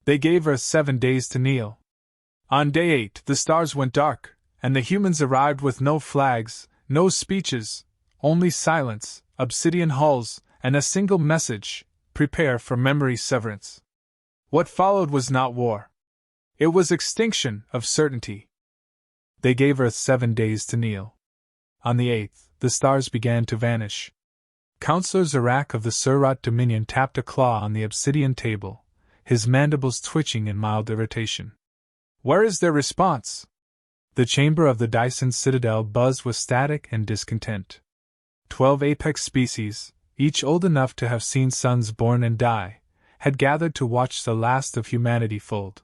They gave Earth 7 days to kneel. On day 8, the stars went dark, and the humans arrived with no flags, no speeches, only silence, obsidian hulls, and a single message: prepare for memory severance. What followed was not war. It was extinction of certainty. They gave Earth 7 days to kneel. On the 8th, the stars began to vanish. Counselor Zarak of the Surat Dominion tapped a claw on the obsidian table, his mandibles twitching in mild irritation. Where is their response? The chamber of the Dyson Citadel buzzed with static and discontent. 12 apex species, each old enough to have seen sons born and die, had gathered to watch the last of humanity fold.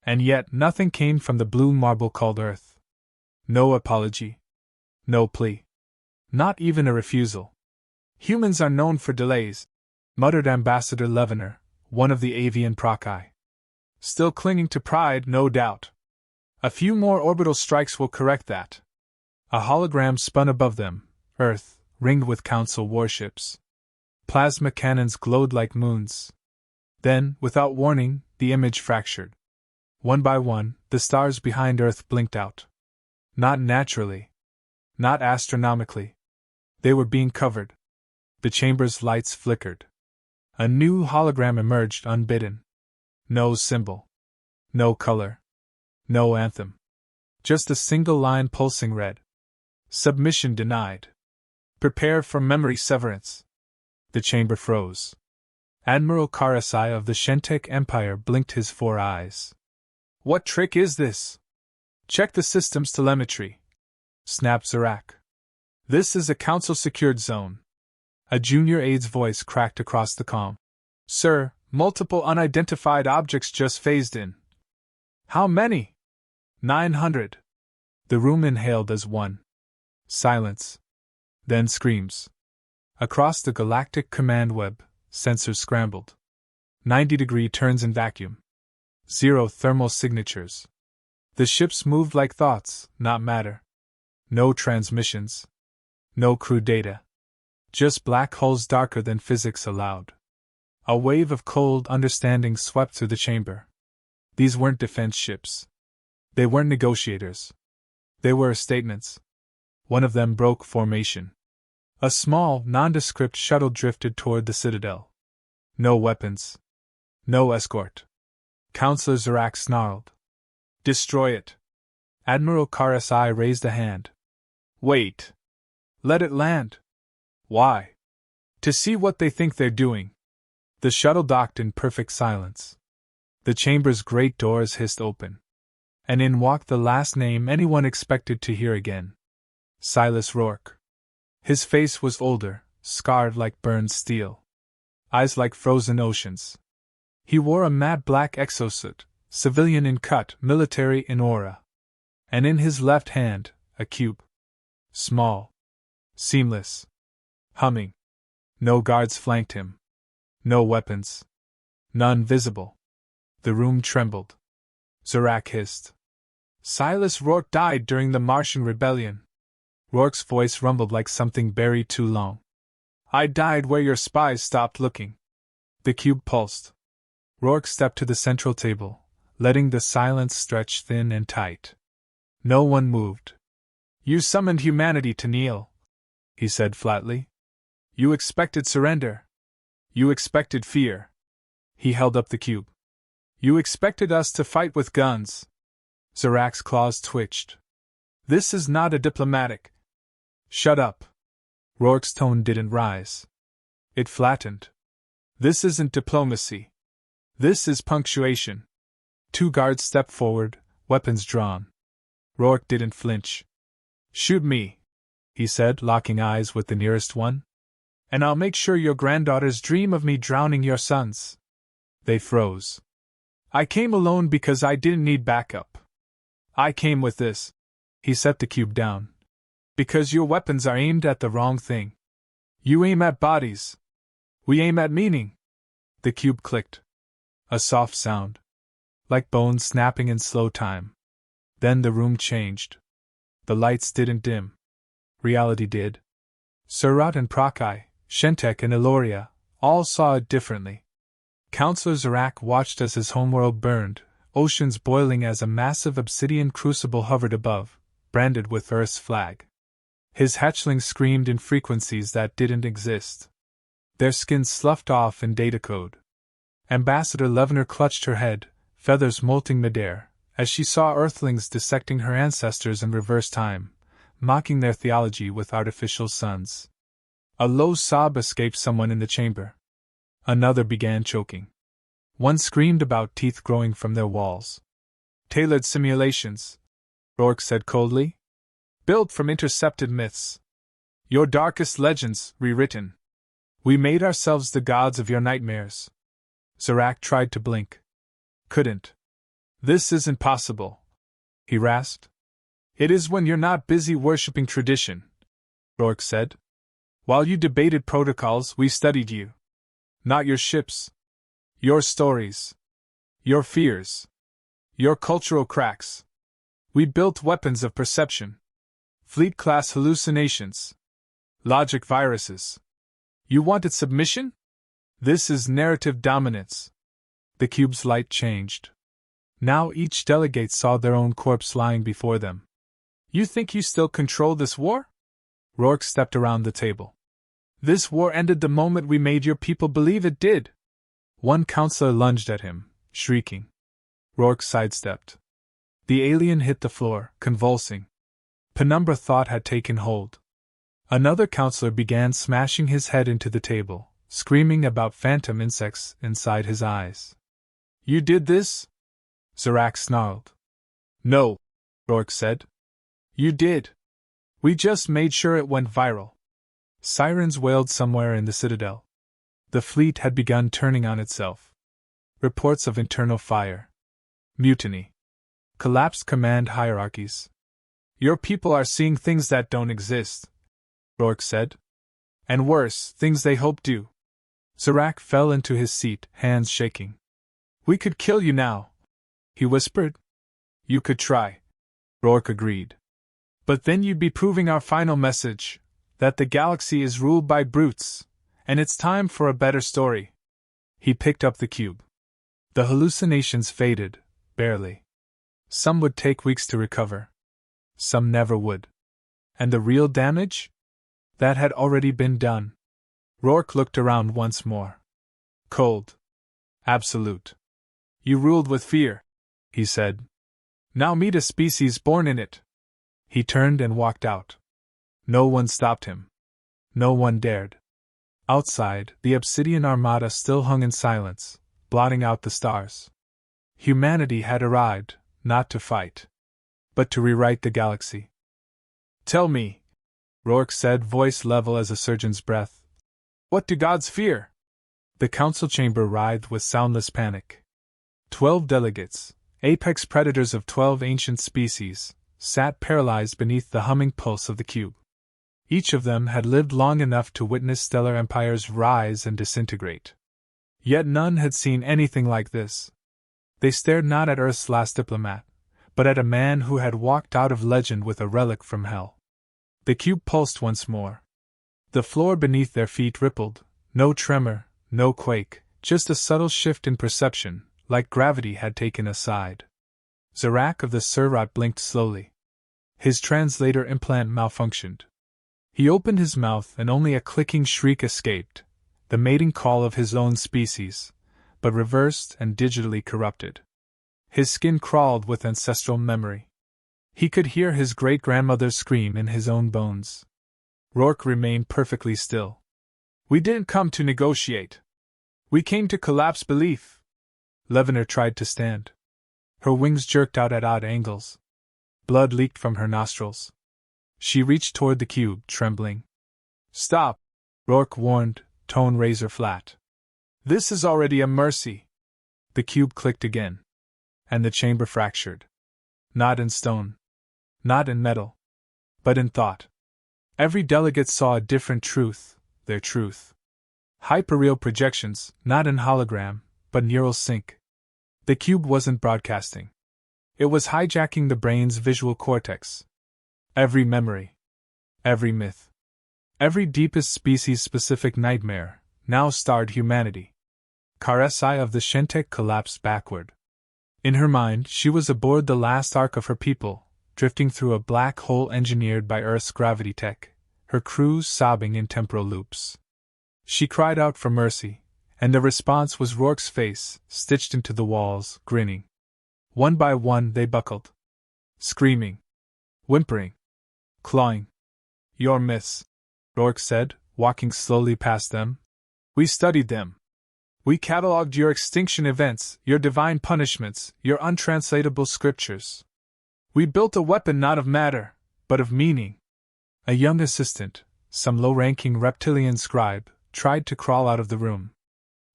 And yet nothing came from the blue marble called Earth. No apology. No plea. Not even a refusal. Humans are known for delays, muttered Ambassador Levener, one of the avian proci. Still clinging to pride, no doubt. A few more orbital strikes will correct that. A hologram spun above them, Earth, ringed with Council warships. Plasma cannons glowed like moons. Then, without warning, the image fractured. One by one, the stars behind Earth blinked out. Not naturally. Not astronomically. They were being covered. The chamber's lights flickered. A new hologram emerged unbidden. No symbol. No color. No anthem. Just a single line pulsing red. Submission denied. Prepare for memory severance. The chamber froze. Admiral Karasai of the Shentek Empire blinked his 4 eyes. What trick is this? Check the system's telemetry, snapped Zarak. This is a council-secured zone. A junior aide's voice cracked across the comm. Sir, multiple unidentified objects just phased in. How many? 900. The room inhaled as one. Silence. Then screams. Across the galactic command web, sensors scrambled. 90-degree turns in vacuum. 0 thermal signatures. The ships moved like thoughts, not matter. No transmissions. No crew data. Just black holes darker than physics allowed. A wave of cold understanding swept through the chamber. These weren't defense ships. They weren't negotiators. They were statements. One of them broke formation. A small, nondescript shuttle drifted toward the Citadel. No weapons. No escort. Counselor Zarak snarled. Destroy it. Admiral Karasai raised a hand. Wait. Let it land. Why? To see what they think they're doing. The shuttle docked in perfect silence. The chamber's great doors hissed open. And in walked the last name anyone expected to hear again. Silus Ror. His face was older, scarred like burned steel. Eyes like frozen oceans. He wore a matte black exosuit, civilian in cut, military in aura. And in his left hand, a cube. Small. Seamless. Humming. No guards flanked him. No weapons. None visible. The room trembled. Zarak hissed. Silus Ror died during the Martian rebellion. Rourke's voice rumbled like something buried too long. I died where your spies stopped looking. The cube pulsed. Rourke stepped to the central table, letting the silence stretch thin and tight. No one moved. You summoned humanity to kneel, he said flatly. You expected surrender. You expected fear. He held up the cube. You expected us to fight with guns. Zarak's claws twitched. This is not a diplomatic. Shut up. Rourke's tone didn't rise. It flattened. This isn't diplomacy. This is punctuation. 2 guards stepped forward, weapons drawn. Rourke didn't flinch. Shoot me, he said, locking eyes with the nearest one. And I'll make sure your granddaughters dream of me drowning your sons. They froze. I came alone because I didn't need backup. I came with this. He set the cube down. Because your weapons are aimed at the wrong thing. You aim at bodies. We aim at meaning. The cube clicked. A soft sound. Like bones snapping in slow time. Then the room changed. The lights didn't dim. Reality did. Surat and Prakai, Shentek and Eloria, all saw it differently. Counselor Zarak watched as his homeworld burned, oceans boiling as a massive obsidian crucible hovered above, branded with Earth's flag. His hatchlings screamed in frequencies that didn't exist. Their skins sloughed off in data code. Ambassador Levener clutched her head, feathers molting midair, as she saw Earthlings dissecting her ancestors in reverse time, mocking their theology with artificial suns. A low sob escaped someone in the chamber. Another began choking. One screamed about teeth growing from their walls. Tailored simulations, Rourke said coldly. Built from intercepted myths. Your darkest legends, rewritten. We made ourselves the gods of your nightmares. Zarak tried to blink. Couldn't. This isn't possible, he rasped. It is when you're not busy worshipping tradition, Rourke said. While you debated protocols, we studied you. Not your ships. Your stories. Your fears. Your cultural cracks. We built weapons of perception. Fleet-class hallucinations. Logic viruses. You wanted submission? This is narrative dominance. The cube's light changed. Now each delegate saw their own corpse lying before them. You think you still control this war? Rourke stepped around the table. This war ended the moment we made your people believe it did. One counselor lunged at him, shrieking. Rourke sidestepped. The alien hit the floor, convulsing. Penumbra thought had taken hold. Another counselor began smashing his head into the table, screaming about phantom insects inside his eyes. You did this? Zarak snarled. No, Rourke said. You did. We just made sure it went viral. Sirens wailed somewhere in the citadel. The fleet had begun turning on itself. Reports of internal fire. Mutiny. Collapsed command hierarchies. Your people are seeing things that don't exist, Rourke said. And worse, things they hope do. Zarak fell into his seat, hands shaking. We could kill you now, he whispered. You could try, Rourke agreed. But then you'd be proving our final message, that the galaxy is ruled by brutes, and it's time for a better story. He picked up the cube. The hallucinations faded, barely. Some would take weeks to recover. Some never would. And the real damage? That had already been done. Rourke looked around once more. Cold. Absolute. You ruled with fear, he said. Now meet a species born in it. He turned and walked out. No one stopped him. No one dared. Outside, the Obsidian Armada still hung in silence, blotting out the stars. Humanity had arrived, not to fight, but to rewrite the galaxy. Tell me, Rourke said, voice level as a surgeon's breath. What do gods fear? The council chamber writhed with soundless panic. 12 delegates, apex predators of 12 ancient species, sat paralyzed beneath the humming pulse of the cube. Each of them had lived long enough to witness stellar empires rise and disintegrate. Yet none had seen anything like this. They stared not at Earth's last diplomat, but at a man who had walked out of legend with a relic from hell. The cube pulsed once more. The floor beneath their feet rippled, no tremor, no quake, just a subtle shift in perception, like gravity had taken a side. Zarak of the Surratt blinked slowly. His translator implant malfunctioned. He opened his mouth and only a clicking shriek escaped, the mating call of his own species, but reversed and digitally corrupted. His skin crawled with ancestral memory. He could hear his great-grandmother's scream in his own bones. Rourke remained perfectly still. We didn't come to negotiate. We came to collapse belief. Levener tried to stand. Her wings jerked out at odd angles. Blood leaked from her nostrils. She reached toward the cube, trembling. Stop, Rourke warned, tone razor flat. This is already a mercy. The cube clicked again. And the chamber fractured. Not in stone. Not in metal. But in thought. Every delegate saw a different truth, their truth. Hyperreal projections, not in hologram, but neural sync. The cube wasn't broadcasting. It was hijacking the brain's visual cortex. Every memory. Every myth. Every deepest species-specific nightmare now starred humanity. Car SCI of the Shentek collapsed backward. In her mind, she was aboard the last ark of her people, drifting through a black hole engineered by Earth's gravity tech, her crews sobbing in temporal loops. She cried out for mercy, and the response was Rourke's face, stitched into the walls, grinning. One by one they buckled. Screaming. Whimpering. Clawing. "Your myths," Rourke said, walking slowly past them. "We studied them. We catalogued your extinction events, your divine punishments, your untranslatable scriptures. We built a weapon not of matter, but of meaning." A young assistant, some low-ranking reptilian scribe, tried to crawl out of the room.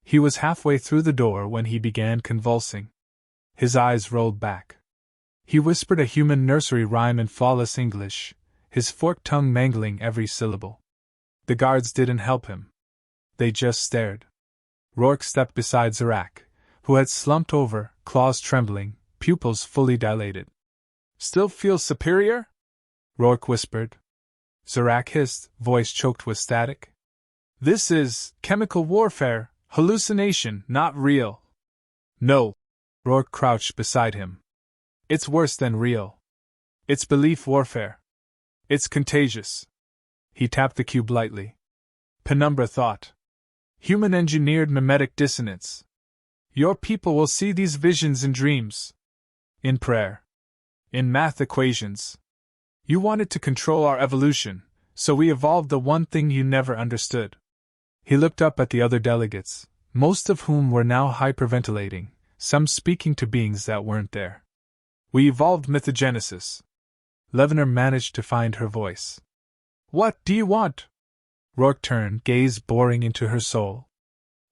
He was halfway through the door when he began convulsing. His eyes rolled back. He whispered a human nursery rhyme in flawless English, his forked tongue mangling every syllable. The guards didn't help him. They just stared. Rourke stepped beside Zarak, who had slumped over, claws trembling, pupils fully dilated. "Still feel superior?" Rourke whispered. Zarak hissed, voice choked with static. "This is chemical warfare, hallucination, not real." "No." Rourke crouched beside him. "It's worse than real. It's belief warfare. It's contagious." He tapped the cube lightly. "Penumbra thought. Human-engineered mimetic dissonance. Your people will see these visions in dreams. In prayer. In math equations. You wanted to control our evolution, so we evolved the one thing you never understood." He looked up at the other delegates, most of whom were now hyperventilating, some speaking to beings that weren't there. "We evolved mythogenesis." Levener managed to find her voice. "What do you want?" Rourke turned, gaze boring into her soul.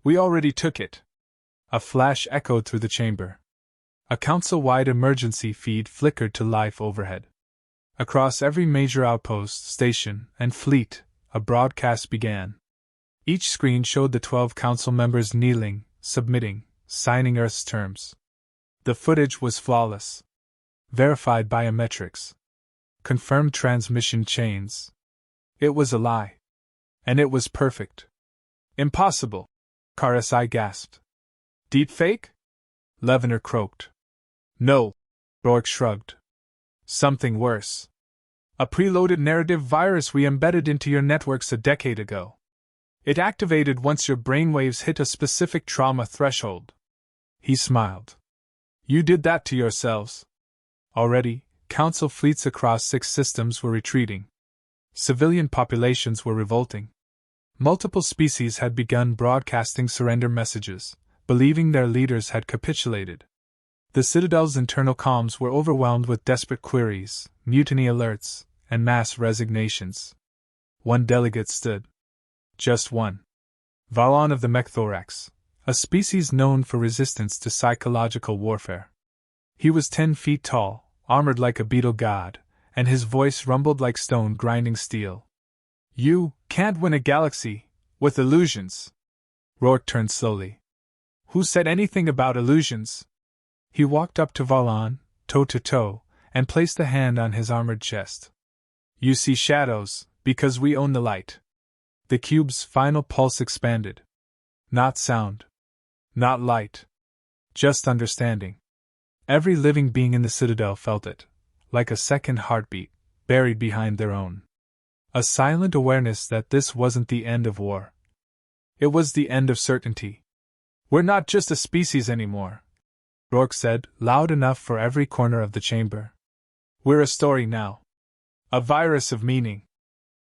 "We already took it." A flash echoed through the chamber. A council-wide emergency feed flickered to life overhead. Across every major outpost, station, and fleet, a broadcast began. Each screen showed the 12 council members kneeling, submitting, signing Earth's terms. The footage was flawless. Verified biometrics. Confirmed transmission chains. It was a lie. And it was perfect. "Impossible," Car SCI gasped. "Deepfake?" Levener croaked. "No," Rourke shrugged. "Something worse. A preloaded narrative virus we embedded into your networks a decade ago. It activated once your brainwaves hit a specific trauma threshold." He smiled. "You did that to yourselves." Already, Council fleets across 6 systems were retreating. Civilian populations were revolting. Multiple species had begun broadcasting surrender messages, believing their leaders had capitulated. The Citadel's internal comms were overwhelmed with desperate queries, mutiny alerts, and mass resignations. One delegate stood. Just one. Valon of the Mecthorax, a species known for resistance to psychological warfare. He was 10 feet tall, armored like a beetle god, and his voice rumbled like stone grinding steel. "You can't win a galaxy with illusions." Rourke turned slowly. "Who said anything about illusions?" He walked up to Valon, toe to toe, and placed a hand on his armored chest. "You see shadows, because we own the light." The cube's final pulse expanded. Not sound. Not light. Just understanding. Every living being in the Citadel felt it, like a second heartbeat, buried behind their own. A silent awareness that this wasn't the end of war. It was the end of certainty. "We're not just a species anymore," Rourke said, loud enough for every corner of the chamber. "We're a story now. A virus of meaning.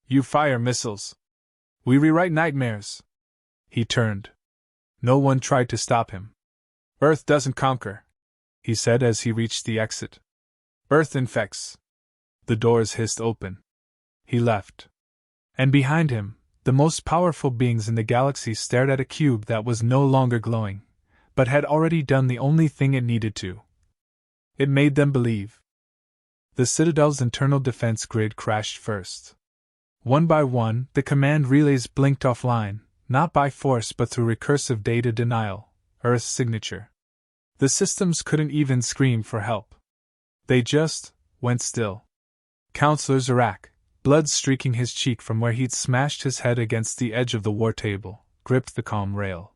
You fire missiles. We rewrite nightmares." He turned. No one tried to stop him. "Earth doesn't conquer," he said as he reached the exit. "Earth infects." The doors hissed open. He left. And behind him, the most powerful beings in the galaxy stared at a cube that was no longer glowing, but had already done the only thing it needed to. It made them believe. The Citadel's internal defense grid crashed first. One by one, the command relays blinked offline, not by force but through recursive data denial, Earth's signature. The systems couldn't even scream for help. They just went still. Counselor Zarak, blood streaking his cheek from where he'd smashed his head against the edge of the war table, gripped the comm rail.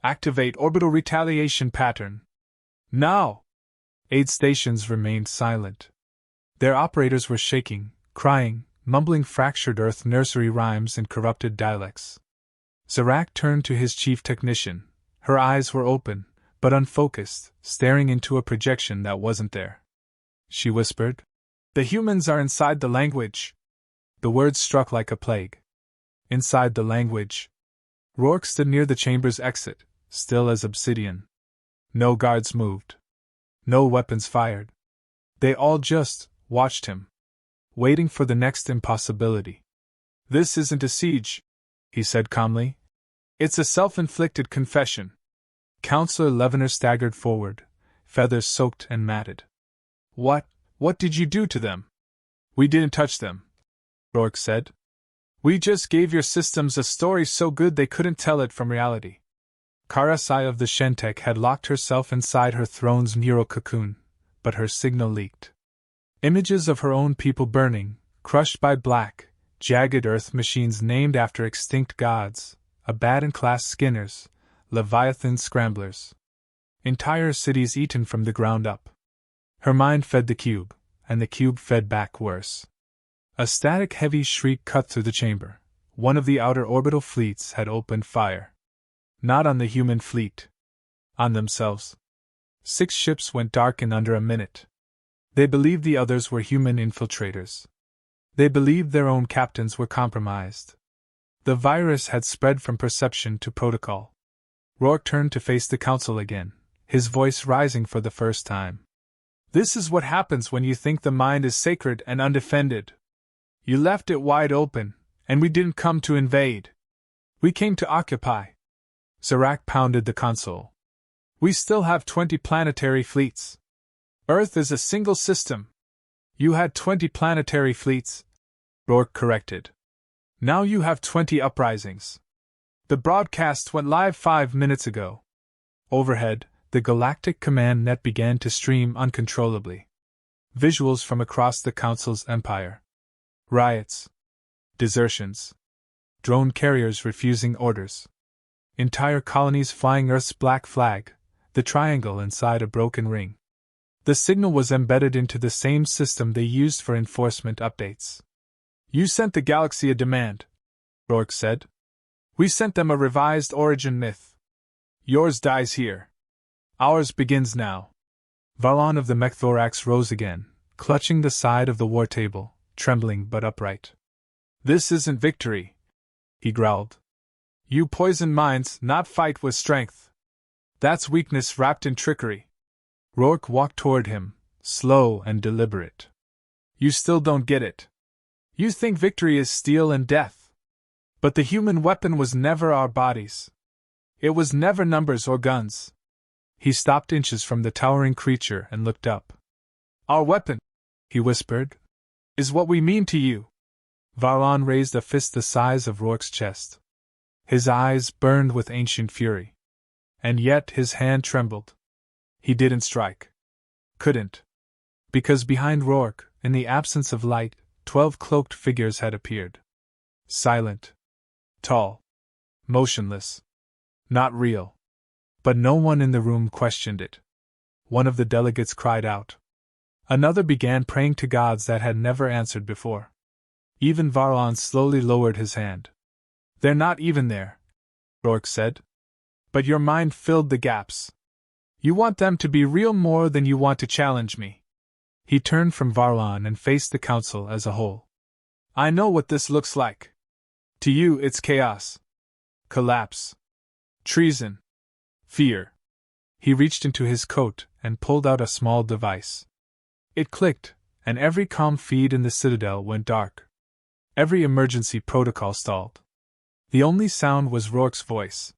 Activate orbital retaliation pattern. Now! Aid stations remained silent. Their operators were shaking, crying, mumbling fractured Earth nursery rhymes in corrupted dialects. Zarak turned to his chief technician. Her eyes were open, but unfocused, staring into a projection that wasn't there. She whispered, "The humans are inside the language." The words struck like a plague. Inside the language. Rourke stood near the chamber's exit, still as obsidian. No guards moved. No weapons fired. They all just watched him, waiting for the next impossibility. "This isn't a siege," he said calmly. "It's a self-inflicted confession." Counselor Levener staggered forward, feathers soaked and matted. What did you do to them?" "We didn't touch them," Rourke said. "We just gave your systems a story so good they couldn't tell it from reality." Karasai of the Shentek had locked herself inside her throne's neural cocoon, but her signal leaked. Images of her own people burning, crushed by black, jagged earth machines named after extinct gods, Abaddon-class skinners, Leviathan scramblers. Entire cities eaten from the ground up. Her mind fed the cube, and the cube fed back worse. A static heavy shriek cut through the chamber. One of the outer orbital fleets had opened fire. Not on the human fleet. On themselves. 6 ships went dark in under a minute. They believed the others were human infiltrators. They believed their own captains were compromised. The virus had spread from perception to protocol. Rourke turned to face the council again, his voice rising for the first time. "This is what happens when you think the mind is sacred and undefended. You left it wide open, and we didn't come to invade. We came to occupy." Zarak pounded the console. "We still have 20 planetary fleets. Earth is a single system." "You had 20 planetary fleets," Rourke corrected. "Now you have 20 uprisings. The broadcast went live 5 minutes ago." Overhead, the Galactic command net began to stream uncontrollably. Visuals from across the Council's empire. Riots. Desertions. Drone carriers refusing orders. Entire colonies flying Earth's black flag, the triangle inside a broken ring. The signal was embedded into the same system they used for enforcement updates. "You sent the galaxy a demand," Rourke said. "We sent them a revised origin myth. Yours dies here. Ours begins now." Valon of the Mech-thorax rose again, clutching the side of the war table, trembling but upright. "This isn't victory," he growled. "You poison minds, not fight with strength. That's weakness wrapped in trickery." Rourke walked toward him, slow and deliberate. "You still don't get it. You think victory is steel and death. But the human weapon was never our bodies. It was never numbers or guns." He stopped inches from the towering creature and looked up. "Our weapon," he whispered, "is what we mean to you." Valon raised a fist the size of Rourke's chest. His eyes burned with ancient fury. And yet his hand trembled. He didn't strike. Couldn't. Because behind Rourke, in the absence of light, 12 cloaked figures had appeared. Silent. Tall. Motionless. Not real. But no one in the room questioned it. One of the delegates cried out. Another began praying to gods that had never answered before. Even Varlon slowly lowered his hand. "They're not even there," Rourke said. "But your mind filled the gaps. You want them to be real more than you want to challenge me." He turned from Varlon and faced the council as a whole. "I know what this looks like. To you it's chaos. Collapse. Treason. Fear." He reached into his coat and pulled out a small device. It clicked, and every comm feed in the Citadel went dark. Every emergency protocol stalled. The only sound was Rourke's voice.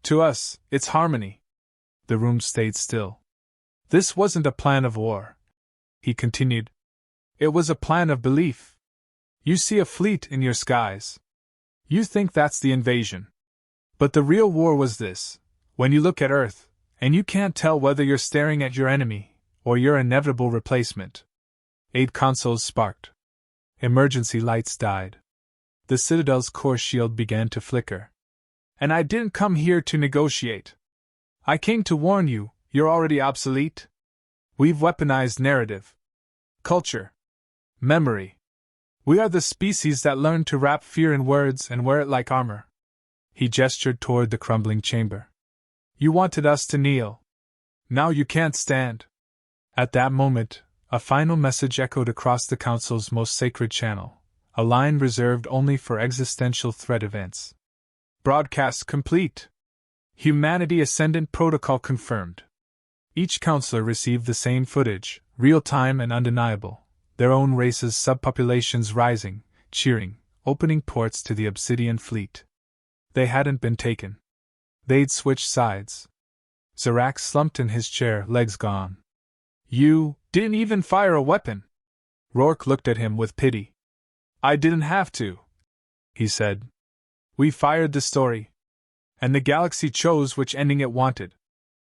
"To us, it's harmony." The room stayed still. "This wasn't a plan of war," he continued. "It was a plan of belief. You see a fleet in your skies. You think that's the invasion. But the real war was this: when you look at Earth, and you can't tell whether you're staring at your enemy or your inevitable replacement." Aid consoles sparked. Emergency lights died. The Citadel's core shield began to flicker. And I didn't come here to negotiate. I came to warn you, you're already obsolete. We've weaponized narrative, culture, memory. We are the species that learned to wrap fear in words and wear it like armor. He gestured toward the crumbling chamber. You wanted us to kneel. Now you can't stand. At that moment, a final message echoed across the Council's most sacred channel, a line reserved only for existential threat events. Broadcast complete. Humanity Ascendant Protocol confirmed. Each counselor received the same footage, real-time and undeniable, their own race's subpopulations rising, cheering, opening ports to the Obsidian Fleet. They hadn't been taken. They'd switched sides. Zarak slumped in his chair, legs gone. You didn't even fire a weapon. Rourke looked at him with pity. I didn't have to, he said. We fired the story. And the galaxy chose which ending it wanted.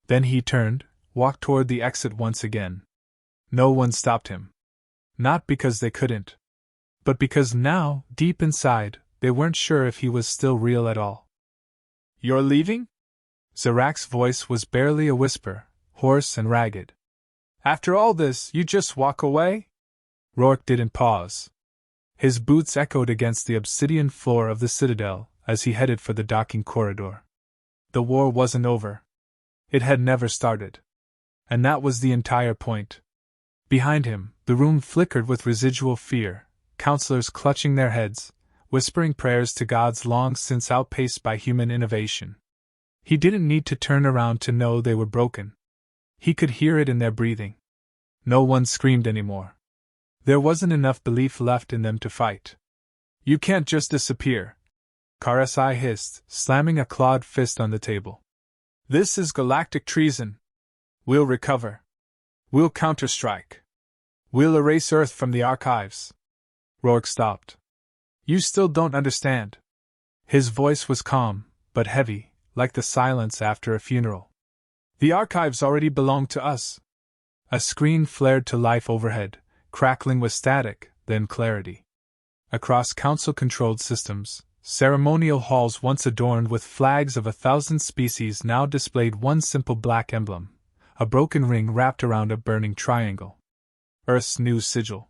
Then he turned, walked toward the exit once again. No one stopped him. Not because they couldn't, but because now, deep inside, they weren't sure if he was still real at all. You're leaving? Zarak's voice was barely a whisper, hoarse and ragged. After all this, you just walk away? Rourke didn't pause. His boots echoed against the obsidian floor of the Citadel as he headed for the docking corridor. The war wasn't over. It had never started. And that was the entire point. Behind him, the room flickered with residual fear, counselors clutching their heads, whispering prayers to gods long since outpaced by human innovation. He didn't need to turn around to know they were broken. He could hear it in their breathing. No one screamed anymore. There wasn't enough belief left in them to fight. You can't just disappear, Karasai hissed, slamming a clawed fist on the table. This is galactic treason. We'll recover. We'll counterstrike. We'll erase Earth from the archives. Rourke stopped. You still don't understand. His voice was calm, but heavy, like the silence after a funeral. The archives already belong to us. A screen flared to life overhead, crackling with static, then clarity. Across council-controlled systems, ceremonial halls once adorned with flags of 1,000 species now displayed one simple black emblem, a broken ring wrapped around a burning triangle. Earth's new sigil.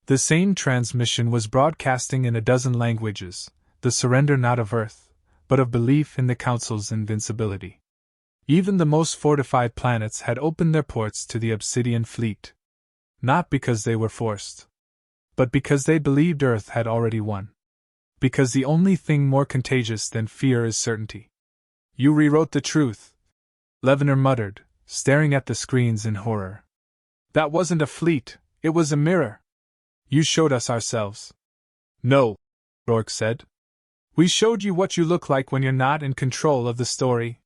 The same transmission was broadcasting in a dozen languages, the surrender not of Earth, but of belief in the Council's invincibility. Even the most fortified planets had opened their ports to the Obsidian Fleet. Not because they were forced, but because they believed Earth had already won. Because the only thing more contagious than fear is certainty. You rewrote the truth, Levener muttered, staring at the screens in horror. That wasn't a fleet, it was a mirror. You showed us ourselves. No, Rourke said. We showed you what you look like when you're not in control of the story.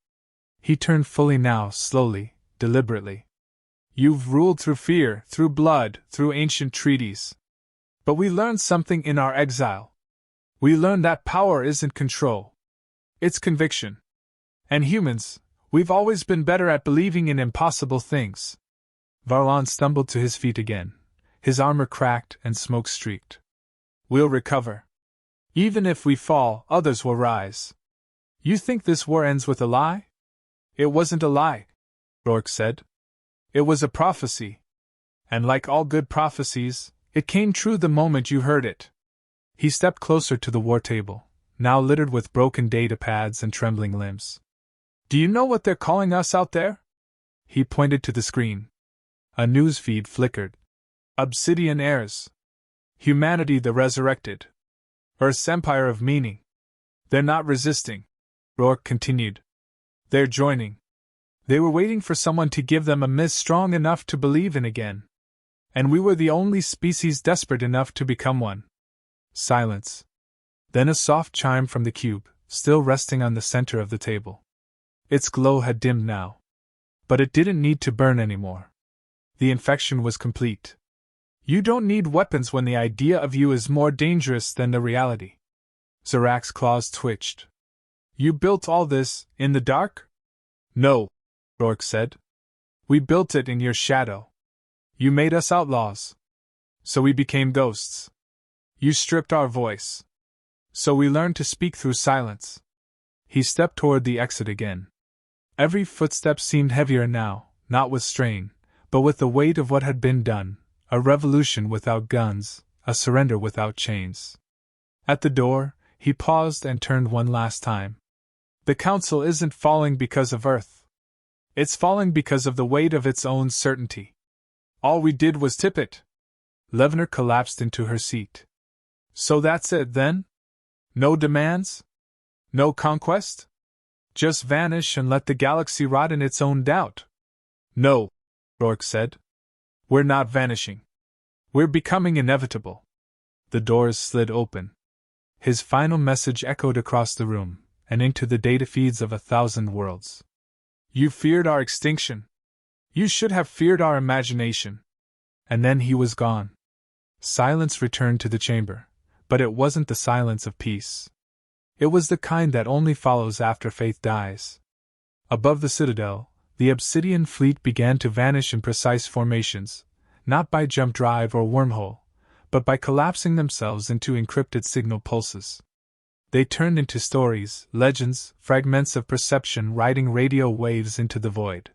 He turned fully now, slowly, deliberately. You've ruled through fear, through blood, through ancient treaties. But we learned something in our exile. We learned that power isn't control. It's conviction. And humans, we've always been better at believing in impossible things. Varlon stumbled to his feet again, his armor cracked and smoke-streaked. We'll recover. Even if we fall, others will rise. You think this war ends with a lie? It wasn't a lie, Rourke said. It was a prophecy. And like all good prophecies, it came true the moment you heard it. He stepped closer to the war table, now littered with broken data pads and trembling limbs. Do you know what they're calling us out there? He pointed to the screen. A newsfeed flickered. Obsidian heirs. Humanity the resurrected. Earth's empire of meaning. They're not resisting, Rourke continued. They're joining. They were waiting for someone to give them a myth strong enough to believe in again. And we were the only species desperate enough to become one. Silence. Then a soft chime from the cube, still resting on the center of the table. Its glow had dimmed now. But it didn't need to burn anymore. The infection was complete. You don't need weapons when the idea of you is more dangerous than the reality. Zarak's claws twitched. You built all this, in the dark? No, Rourke said. We built it in your shadow. You made us outlaws. So we became ghosts. You stripped our voice. So we learned to speak through silence. He stepped toward the exit again. Every footstep seemed heavier now, not with strain, but with the weight of what had been done, a revolution without guns, a surrender without chains. At the door, he paused and turned one last time. The Council isn't falling because of Earth. It's falling because of the weight of its own certainty. All we did was tip it. Levner collapsed into her seat. So that's it, then? No demands? No conquest? Just vanish and let the galaxy rot in its own doubt? No, Rourke said. We're not vanishing. We're becoming inevitable. The doors slid open. His final message echoed across the room, and into the data feeds of 1,000 worlds. You feared our extinction. You should have feared our imagination. And then he was gone. Silence returned to the chamber, but it wasn't the silence of peace. It was the kind that only follows after faith dies. Above the citadel, the Obsidian fleet began to vanish in precise formations, not by jump drive or wormhole, but by collapsing themselves into encrypted signal pulses. They turned into stories, legends, fragments of perception riding radio waves into the void.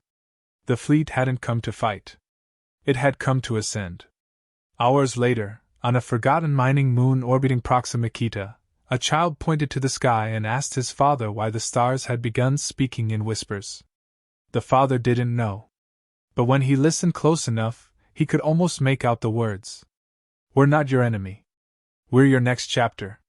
The fleet hadn't come to fight. It had come to ascend. Hours later, on a forgotten mining moon orbiting Proxima Theta, a child pointed to the sky and asked his father why the stars had begun speaking in whispers. The father didn't know. But when he listened close enough, he could almost make out the words. We're not your enemy. We're your next chapter.